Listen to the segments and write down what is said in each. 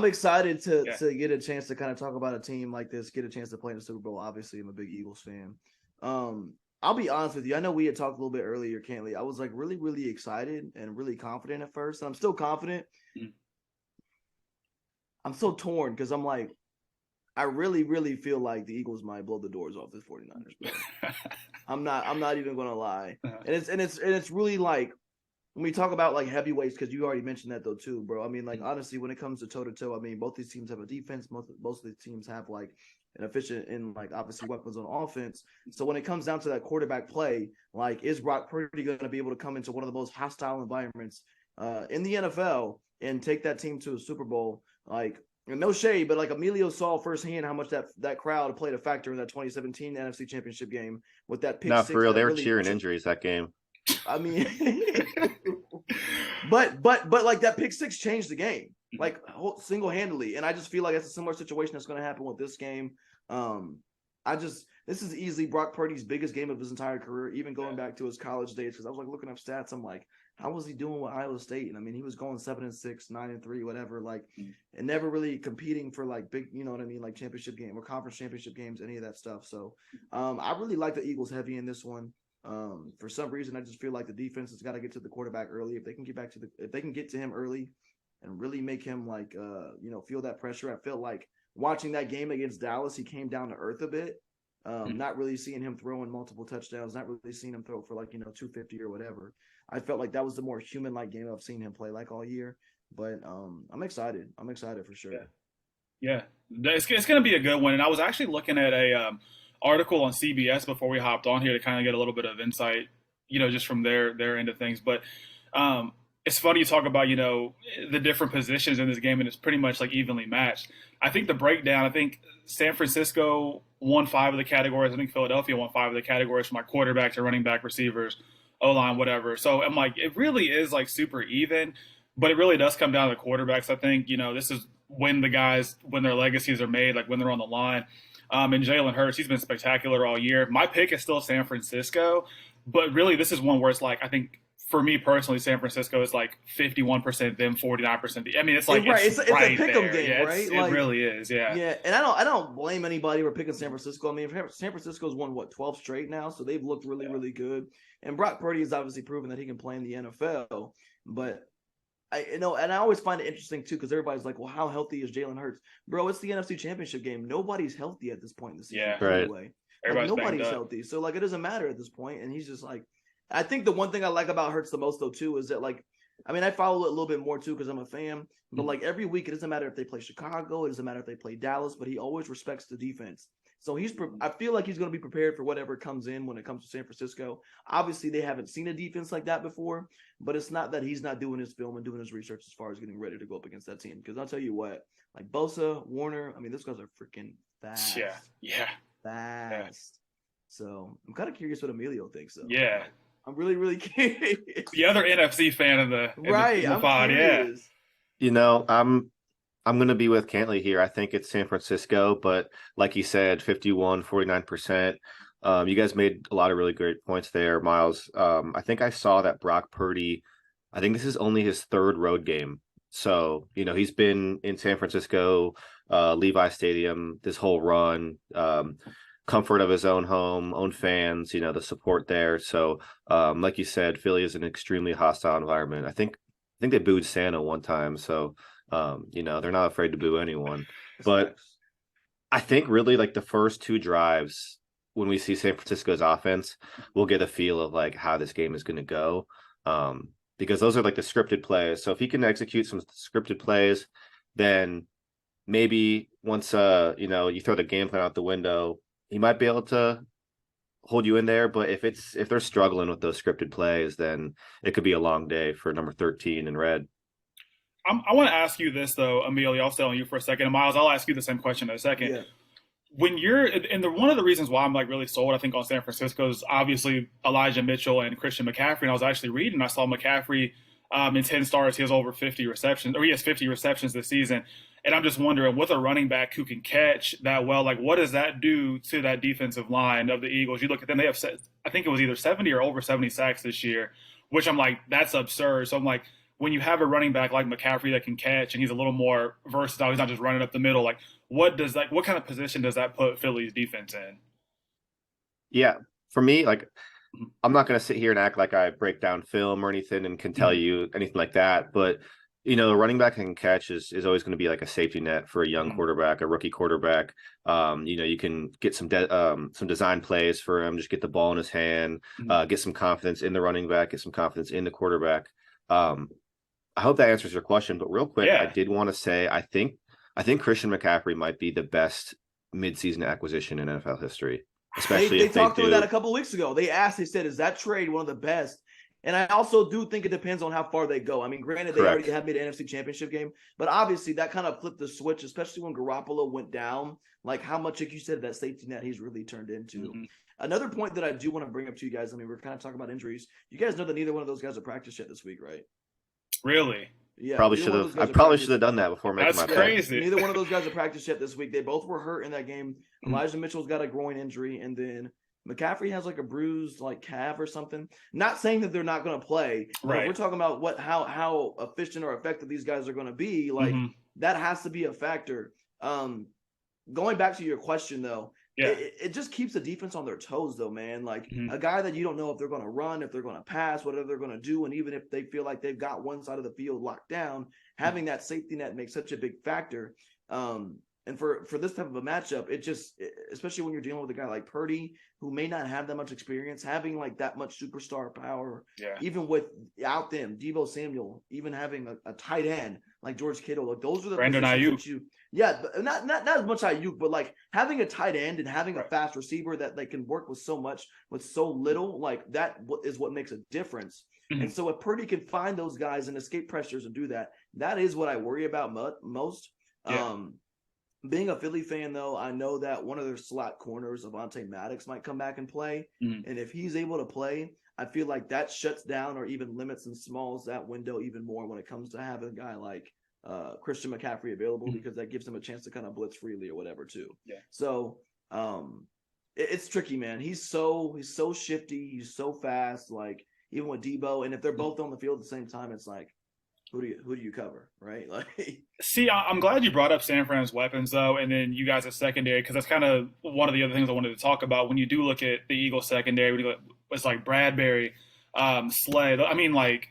excited Yeah. to get a chance to kind of talk about a team like this, get a chance to play in the Super Bowl. Obviously, I'm a big Eagles fan. I'll be honest with you. I know we had talked a little bit earlier, Cantley. I was like really, really excited and really confident at first. And I'm still confident. Mhm. I'm so torn because I'm like, I really, really feel like the Eagles might blow the doors off this 49ers, bro. I'm not even gonna lie. Uh-huh. And it's really like when we talk about like heavyweights, because you already mentioned that though too, bro. I mean, like honestly, when it comes to toe to toe, I mean, both these teams have a defense. Most of the teams have like an efficient and like obviously weapons on offense. So when it comes down to that quarterback play, like is Brock Purdy going to be able to come into one of the most hostile environments in the NFL and take that team to a Super Bowl? Like, and no shade, but like Emilio saw firsthand how much that crowd played a factor in that 2017 NFC Championship game with that pick Not for six real. that They were really. cheering injuries that game. I mean, but like that pick six changed the game, like single handedly, and I just feel like it's a similar situation that's going to happen with this game. This is easily Brock Purdy's biggest game of his entire career, even going back to his college days. Because I was like looking up stats, I'm like, how was he doing with Iowa State? And I mean, he was going 7-6, 9-3, whatever, like, and never really competing for like big, you know what I mean, like championship game or conference championship games, any of that stuff. So, I really like the Eagles heavy in this one. For some reason, I just feel like the defense has got to get to the quarterback early. If they can get to him early and really make him like, feel that pressure. I feel like watching that game against Dallas, he came down to earth a bit. Not really seeing him throwing multiple touchdowns, not really seeing him throw for like, 250 or whatever. I felt like that was the more human-like game I've seen him play like all year. But I'm excited. I'm excited for sure. Yeah. It's going to be a good one. And I was actually looking at a article on CBS before we hopped on here to kind of get a little bit of insight, just from their end of things. But it's funny you talk about, the different positions in this game, and it's pretty much like evenly matched. I think the breakdown, I think San Francisco won 5 of the categories. I think Philadelphia won 5 of the categories from like quarterback to running back, receivers, O-line, whatever. So I'm like, it really is like super even, but it really does come down to the quarterbacks. I think, this is when their legacies are made, like when they're on the line. And Jalen Hurts, he's been spectacular all year. My pick is still San Francisco, but really this is one where it's like, I think for me personally, San Francisco is like 51% them, 49%. I mean, it's like right. It's right a pick 'em game, yeah, right? It really is, yeah. Yeah, and I don't blame anybody for picking San Francisco. I mean, San Francisco's won 12 straight now, so they've looked really, really good. And Brock Purdy has obviously proven that he can play in the NFL. But and I always find it interesting too because everybody's like, "Well, how healthy is Jalen Hurts, bro? It's the NFC Championship game. Nobody's healthy at this point in the season, anyway. Like, nobody's healthy, so like it doesn't matter at this point. And he's just like, I think the one thing I like about Hurts the most though too is that like, I mean, I follow it a little bit more too because I'm a fan. But like every week, it doesn't matter if they play Chicago, it doesn't matter if they play Dallas, but he always respects the defense. So I feel like he's going to be prepared for whatever comes in when it comes to San Francisco. Obviously, they haven't seen a defense like that before, but it's not that he's not doing his film and doing his research as far as getting ready to go up against that team. Because I'll tell you what, like Bosa, Warner, I mean, those guys are freaking fast. Yeah. Fast. So I'm kind of curious what Emilio thinks, though. Yeah. I'm really, really curious. The other NFC fan in the pod, curious. I'm going to be with Cantley here. I think it's San Francisco, but like you said, 51, 49%. You guys made a lot of really great points there, Miles. I think I saw that Brock Purdy, I think this is only his 3rd road game. So, he's been in San Francisco, Levi Stadium, this whole run, comfort of his own home, own fans, the support there. So, like you said, Philly is an extremely hostile environment. I think they booed Santa one time. So, they're not afraid to boo anyone. But I think really like the first 2 drives when we see San Francisco's offense, we'll get a feel of like how this game is going to go. Because those are like the scripted plays. So if he can execute some scripted plays, then maybe once you throw the game plan out the window, he might be able to hold you in there. But if they're struggling with those scripted plays, then it could be a long day for number 13 in red. I want to ask you this though, Amelia. I'll stay on you for a second, and Miles, I'll ask you the same question in a second. Yeah. When you're, one of the reasons why I'm like really sold, I think, on San Francisco is obviously Elijah Mitchell and Christian McCaffrey. And I was actually reading, I saw McCaffrey in 10 starts, he has over 50 receptions, or he has 50 receptions this season. And I'm just wondering, with a running back who can catch that well, like what does that do to that defensive line of the Eagles? You look at them, they have, I think it was either 70 or over 70 sacks this year, which I'm like, that's absurd. So I'm like, when you have a running back like McCaffrey that can catch and he's a little more versatile, he's not just running up the middle. Like, what kind of position does that put Philly's defense in? Yeah, for me, like Mhm. I'm not going to sit here and act like I break down film or anything and can tell you anything like that. But, the running back that can catch is always going to be like a safety net for a young quarterback, a rookie quarterback. You can get some design plays for him, just get the ball in his hand, get some confidence in the running back, get some confidence in the quarterback. I hope that answers your question. But real quick, I did want to say I think Christian McCaffrey might be the best midseason acquisition in NFL history. Especially they if talked about that a couple of weeks ago. They said, is that trade one of the best? And I also do think it depends on how far they go. I mean, granted, they already have made an NFC Championship game, but obviously that kind of flipped the switch, especially when Garoppolo went down. Like how much, like you said, that safety net he's really turned into. Another point that I do want to bring up to you guys, I mean, we're kind of talking about injuries. You guys know that neither one of those guys have practiced yet this week, right? Really? Yeah. Probably should have. I probably should have done that before making my pick. That's crazy. Neither one of those guys have practiced yet this week. They both were hurt in that game. Elijah Mitchell's got a groin injury, and then McCaffrey has like a bruised like calf or something. Not saying that they're not going to play. Right. If we're talking about how efficient or effective these guys are going to be, like that has to be a factor. Going back to your question though, it just keeps the defense on their toes though, man. Like a guy that you don't know if they're going to run, if they're going to pass, whatever they're going to do, and even if they feel like they've got one side of the field locked down, having that safety net makes such a big factor. And for this type of a matchup, it just, especially when you're dealing with a guy like Purdy, who may not have that much experience, having like that much superstar power, even without them, Deebo Samuel, even having a tight end like George Kittle, like those are the Brandon Ayuk. Not as much Ayuk, but like having a tight end and having a fast receiver that they can work with so much with so little, like that is what makes a difference. And so if Purdy can find those guys and escape pressures and do that, that is what I worry about most. Being a Philly fan, though, I know that one of their slot corners, Avonte Maddox, might come back and play. And if he's able to play, I feel like that shuts down or even limits and smalls that window even more when it comes to having a guy like Christian McCaffrey available, because that gives him a chance to kind of blitz freely or whatever too. So it's tricky, man. He's so shifty. He's so fast. Like even with Deebo, and if they're both on the field at the same time, it's like, who do you cover, right? Like, see, I'm glad you brought up San Fran's weapons though, and then you guys at secondary, because that's kind of one of the other things I wanted to talk about. When you do look at the Eagles secondary, it's like Bradbury, Slay. I mean, like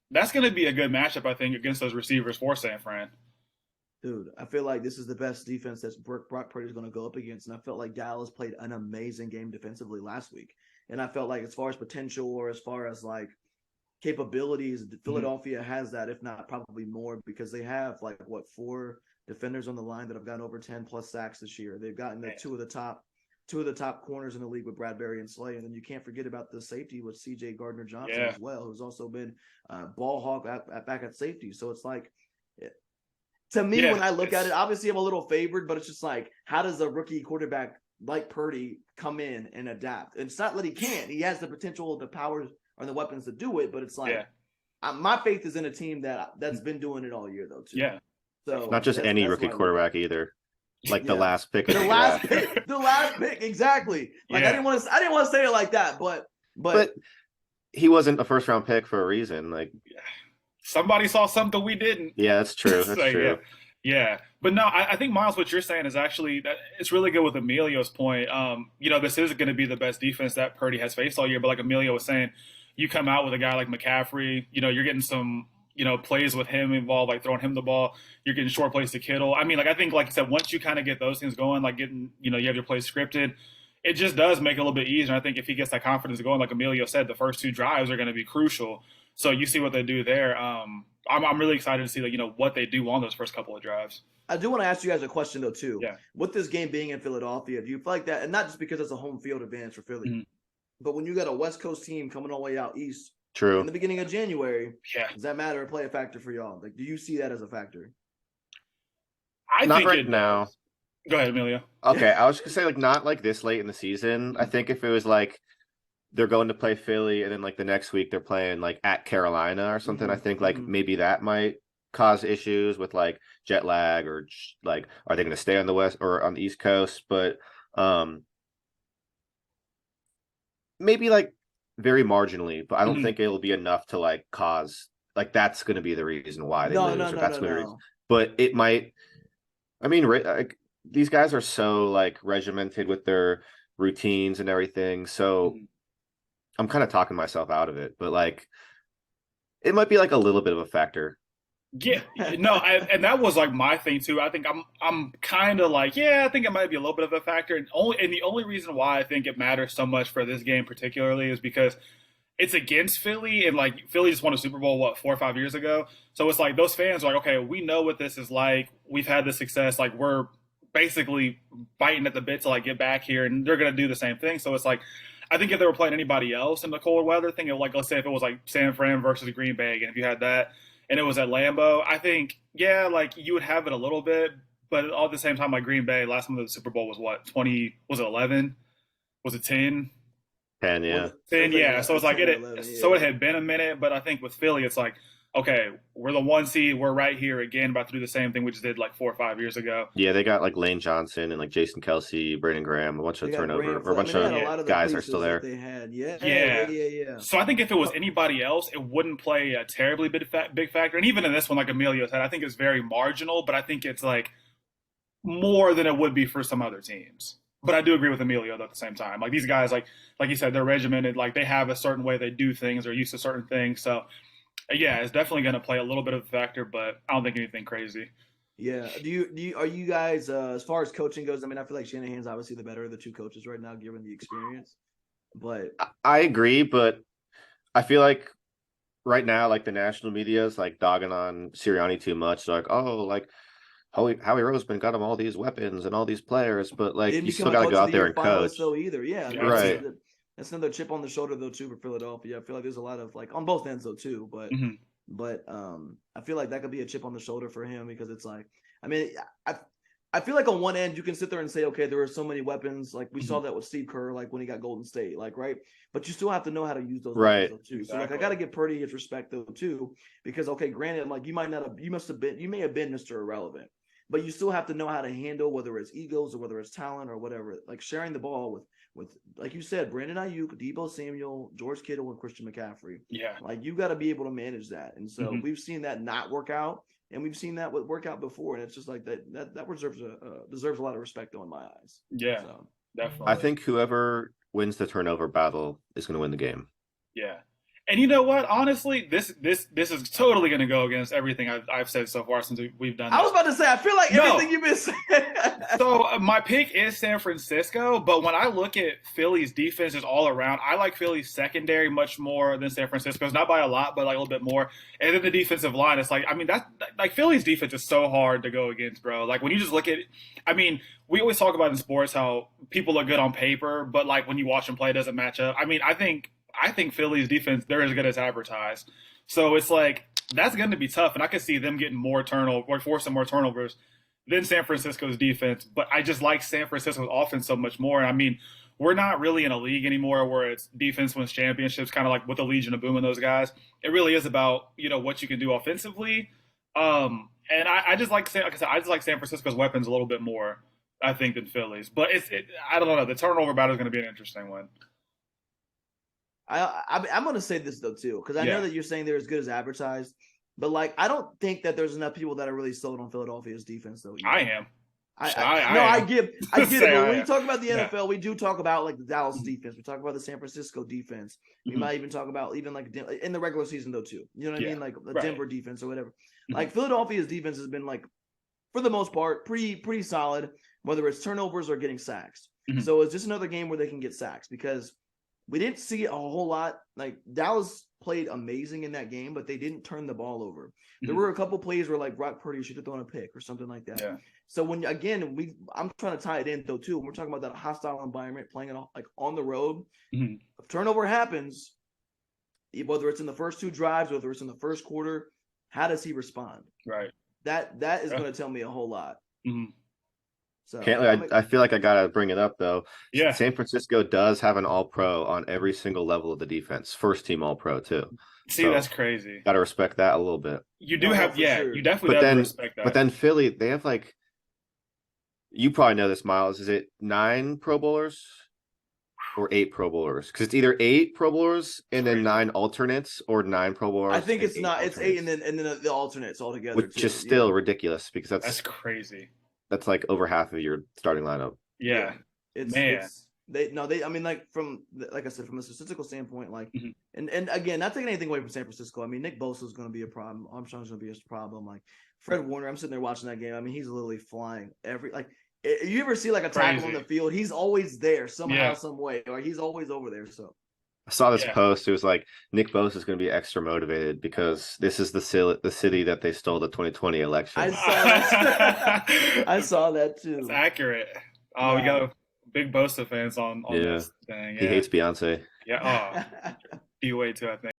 that's going to be a good matchup, I think, against those receivers for San Fran. Dude, I feel like this is the best defense that Brock Purdy is going to go up against, and I felt like Dallas played an amazing game defensively last week, and I felt like as far as potential or as far as like capabilities, Philadelphia has that, if not probably more, because they have like 4 defenders on the line that have gotten over 10 plus sacks this year. They've gotten the two of the top corners in the league with Bradbury and Slay, and then you can't forget about the safety with C.J. Gardner-Johnson as well, who's also been ball hawk back at safety. So it's like, to me, when I look at it, obviously I'm a little favored, but it's just like, how does a rookie quarterback like Purdy come in and adapt? And it's not that he can't. He has the potential, the powers, or the weapons to do it, but it's like my faith is in a team that's been doing it all year though too. So not just any rookie quarterback either. Like the last pick. The last pick, exactly. Like I didn't want to say it like that, but he wasn't a first round pick for a reason. Like somebody saw something we didn't. Yeah, that's true. That's true. Yeah. But no, I think, Miles, what you're saying is actually that it's really good with Emilio's point. This is going to be the best defense that Purdy has faced all year. But like Emilio was saying, you come out with a guy like McCaffrey, you're getting some, plays with him involved, like throwing him the ball. You're getting short plays to Kittle. I mean, like, I think, like you said, once you kind of get those things going, like getting, you have your plays scripted, it just does make it a little bit easier. And I think if he gets that confidence going, like Emilio said, the first 2 drives are going to be crucial. So you see what they do there. I'm really excited to see, like, what they do on those first couple of drives. I do want to ask you guys a question though too. With this game being in Philadelphia, do you feel like that, and not just because it's a home field advantage for Philly, but when you got a West Coast team coming all the way out east, in the beginning of January, does that matter or play a factor for y'all? Like, do you see that as a factor? I not think right now. Go ahead, Emilio. Okay, I was just gonna say, like, not like this late in the season. I think if it was like they're going to play Philly and then like the next week they're playing like at Carolina or something, I think like maybe that might cause issues with like jet lag, or like are they going to stay on the west or on the East Coast? But maybe like very marginally, but I don't think it'll be enough to like cause like that's going to be the reason why they No, lose, no, or no, that's no, going to be the reason. no. But it might. I mean, like, these guys are so like regimented with their routines and everything. So Mhm. I'm kind of talking myself out of it, but like it might be like a little bit of a factor. Yeah, no, and that was like my thing too. I think I'm kind of like, yeah, I think it might be a little bit of a factor, and the only reason why I think it matters so much for this game particularly is because it's against Philly, and like Philly just won a Super Bowl what 4 or 5 years ago. So it's like those fans are like, okay, we know what this is like. We've had this success. Like we're basically biting at the bit to like get back here, and they're gonna do the same thing. So it's like, I think if they were playing anybody else in the cold weather, think of like let's say if it was like San Fran versus Green Bay, and if you had that, and it was at Lambeau, I think yeah, like you would have it a little bit, but all at the same time, like Green Bay last time the Super Bowl was what 20? Was it 11? Was it 10? 10, Was yeah. it? It Then was like yeah, so a it's like 10 or it 11. so it Yeah. had been a minute, but I think with Philly, it's like okay, we're the 1 seed, we're right here again, about to do the same thing we just did like 4 or 5 years ago. Yeah, they got like Lane Johnson and like Jason Kelsey, Brandon Graham, a bunch They of got turnover, Graham. or a I bunch mean, they had of a Yeah, lot of the guys are still pieces that there. they had. Yeah, yeah, yeah. yeah, yeah. So I think if it was anybody else, it wouldn't play a terribly big factor. And even in this one, like Emilio said, I think it's very marginal, but I think it's like more than it would be for some other teams. But I do agree with Emilio though, at the same time. Like these guys, like you said, they're regimented. Like they have a certain way they do things. They're used to certain things. So yeah, it's definitely going to play a little bit of a factor, but I don't think anything crazy. Yeah. Are you guys as far as coaching goes? I mean, I feel like Shanahan's obviously the better of the two coaches right now, given the experience. But I agree, but I feel like right now, like the national media is like dogging on Sirianni too much. They're like, oh, like Howie Roseman got him all these weapons and all these players, but he like didn't you still become a got to coach go of out the there year and finalist coach. though either. Yeah, I mean, Right. that's another chip on the shoulder though too for Philadelphia. I feel like there's a lot of like on both ends though too, but Mm-hmm. I feel like that could be a chip on the shoulder for him because it's like I mean I feel like on one end you can sit there and say okay there are so many weapons like we saw that with Steve Kerr like when he got Golden State like right but you still have to know how to use those weapons Right. though too. So Exactly. like I got to give Purdy his respect though too because okay granted like you may have been Mr. Irrelevant but you still have to know how to handle whether it's egos or whether it's talent or whatever like sharing the ball with like you said Brandon Ayuk, Deebo Samuel, George Kittle, and Christian McCaffrey. Yeah. Like you got to be able to manage that, and so Mhm. we've seen that not work out, and we've seen that work out before, and it's just like that deserves a lot of respect though in my eyes. Yeah, So, definitely. I think whoever wins the turnover battle is going to win the game. Yeah. And you know what? Honestly, this is totally going to go against everything I've said so far since we've done this. I was about to say, I feel like No. everything you've been saying. So my pick is San Francisco, but when I look at Philly's defenses all around, I like Philly's secondary much more than San Francisco's, not by a lot, but like a little bit more. And then the defensive line, it's like, I mean, that like Philly's defense is so hard to go against, bro. Like when you just look at it, I mean, we always talk about in sports how people look good on paper, but like when you watch them play, it doesn't match up. I mean, I think Philly's defense, they're as good as advertised. So it's like that's going to be tough, and I could see them getting more turnover or forcing more turnovers than San Francisco's defense. But I just like San Francisco's offense so much more. And I mean, we're not really in a league anymore where it's defense wins championships, kind of like with the Legion of Boom and those guys. It really is about what you can do offensively. And I just like like I said, I just like San Francisco's weapons a little bit more, I think, than Philly's. But I don't know. The turnover battle is going to be an interesting one. I'm going to say this though too, because I know that you're saying they're as good as advertised, but like I don't think that there's enough people that are really sold on Philadelphia's defense though. I am. I get it. But when we talk about the NFL, we do talk about like the Dallas defense. We talk about the San Francisco defense. We might even talk about even like in the regular season though too. You know what I mean? Like the Denver defense or whatever. Like Philadelphia's defense has been like, for the most part, pretty solid. Whether it's turnovers or getting sacks. So it's just another game where they can get sacks because we didn't see a whole lot. Like Dallas played amazing in that game, but they didn't turn the ball over. There were a couple plays where like Brock Purdy should have thrown a pick or something like that. Yeah. So I'm trying to tie it in though too. When we're talking about that hostile environment, playing it like on the road. If turnover happens, whether it's in the first two drives, whether it's in the first quarter, how does he respond? Right. That is going to tell me a whole lot. So I feel like I gotta bring it up though. Yeah. San Francisco does have an All-Pro on every single level of the defense. First team All-Pro too. See, that's crazy. Gotta respect that a little bit. You do have, sure. You definitely have to respect that. But then Philly, they have like, you probably know this, Miles. Is it 9 Pro Bowlers? or 8 Pro Bowlers? Because it's either 8 Pro Bowlers and then Crazy. 9 alternates, or 9 Pro Bowlers. I think and it's not. It's 8 and alternates. then the alternates all together, Which too. is still ridiculous because That's crazy. that's like over half of your starting lineup. Yeah. Man. It's I mean, like like I said, from a statistical standpoint, like Mhm. and again, not taking anything away from San Francisco. I mean, Nick Bosa is going to be a problem. Armstrong's going to be a problem. Like Fred Warner, I'm sitting there watching that game. I mean, he's literally flying you ever see like a tackle on Crazy. the field? He's always there somehow, Yeah. some way, or he's always over there. So I saw this Yeah. post. It was like Nick Bosa is going to be extra motivated because this is the city that they stole the 2020 election. I saw that. I saw that too. It's accurate. Oh, we got big Bosa fans on this thing. Yeah. He hates Beyonce. Yeah. Oh, he way too, I think.